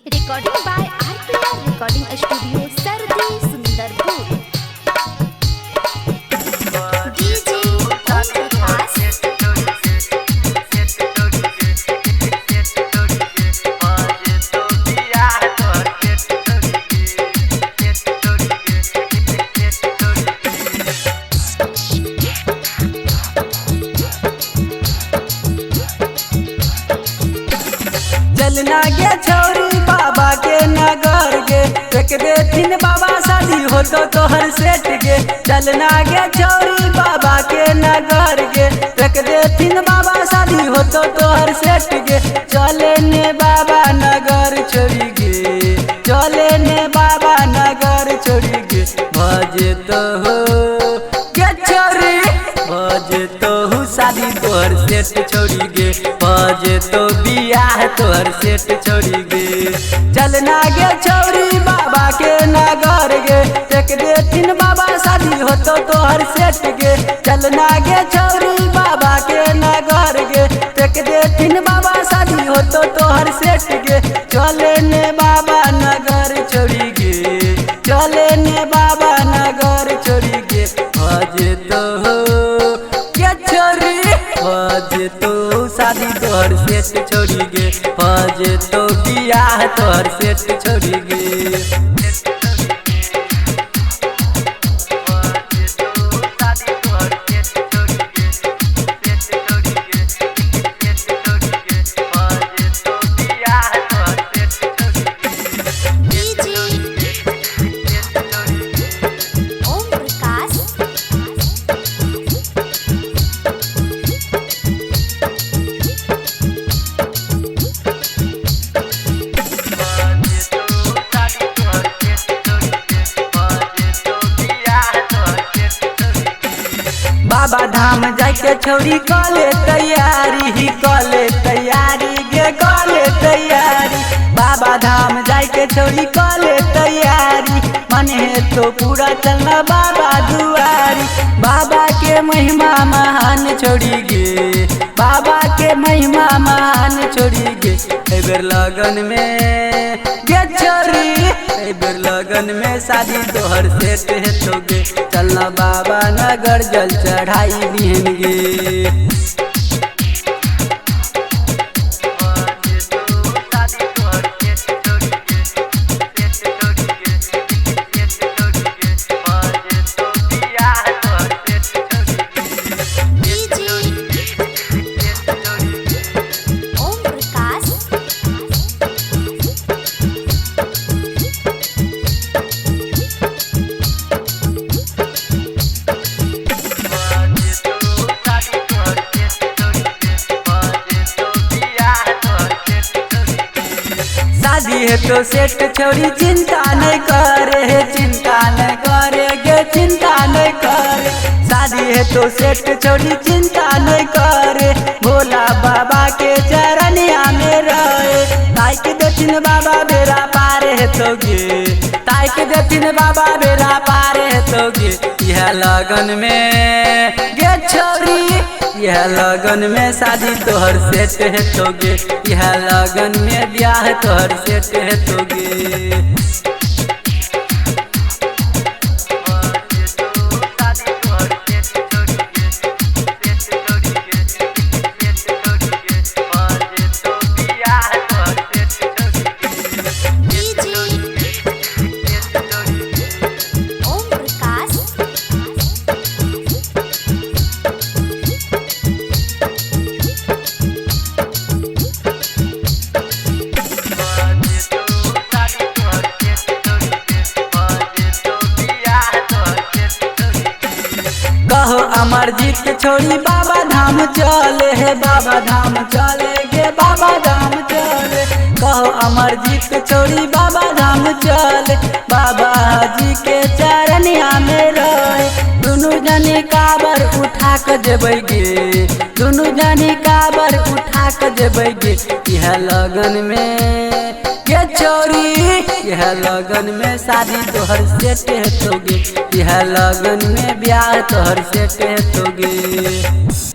Recording by RPR Recording Studio, Sardi, Sundarpur. DJ Om Prakash. चलना गे छोरी बाबा के नगर गे एक देथिन बाबा शादी हो तो तोहर सेट गे। चलना गे छोरी बाबा के नगर गे एक देथिन बाबा शादी हो तो तोहर सेट गे। चले ने बाबा नगर छोड़ी गे, चले ने बाबा नगर छोड़ी गे। भजे तो हो गे छोरी, भजे तो हो शादी तोहर सेट छोड़ी गे, भजे तो बियाह तोहर सेट छोड़ी गे। चलना गे छोरी बाबा के नगर गे एक देथिन बाबा शादी हो तो तोहर सेट गे। चलना गे छोरी बाबा के नगर गे एक देथिन बाबा शादी हो तो तोहर सेट गे। चले ने बाबा नगर छोड़ी गे, चले ने बाबा नगर छोड़ी गे। भजे तो हो गे छोरी, भजे तो शादी तोहर सेट छोड़ी गे, भजे तो बियाह तोहर सेट छोड़ी गे। DJ Om Prakash. Baba Dham जाके छोड़ी कले तैयारी ही कले तैयारी गे कले तैयारी। बाबा धाम जाके छोड़ी कले तैयारी मन है तो पूरा चलना बाबा दुआरी। बाबा के महिमा महान छोड़ी गे, बाबा के महिमा महान छोड़ी गे। एबर लगन में गे छोरी, एबर लगन में शादी तोहर सेट है तो गे। चलना बाबा नगर जल चढ़ाई बिहन गे। DJ Om Prakash. शादी है तो सेट छोड़ी चिंता नहीं करे, चिंता नहीं करे गे चिंता नहीं करे। शादी है तो सेट छोड़ी चिंता नहीं करे, भोला बाबा के चरनिया में रहे। ताइक देथिन बाबा बेरा पार है तो गे, ताइक देथिन बाबा बेरा पार है तो गे। यह लगन में गे छोरी, यह लगन में शादी तोहर सेट है तो गे, यह लगन में ब्याह तोहर सेट है तो गे। DJ Om Prakash. कहो अमरजीत के छोड़ी बाबा धाम चले है, बाबा धाम चले गे बाबा धाम चले। कहो अमरजीत के छोड़ी बाबा धाम चले, बाबा जी के चरनिया में रहे। दुनू जनी काबर उठा के जेबै गे, दुनू जनी काबर उठा के जेबै गे। यह लगन में गे छोरी, यह लगन में शादी तोहर सेट है तो गे, यह लगन में ब्याह तोहर सेट है तो गे।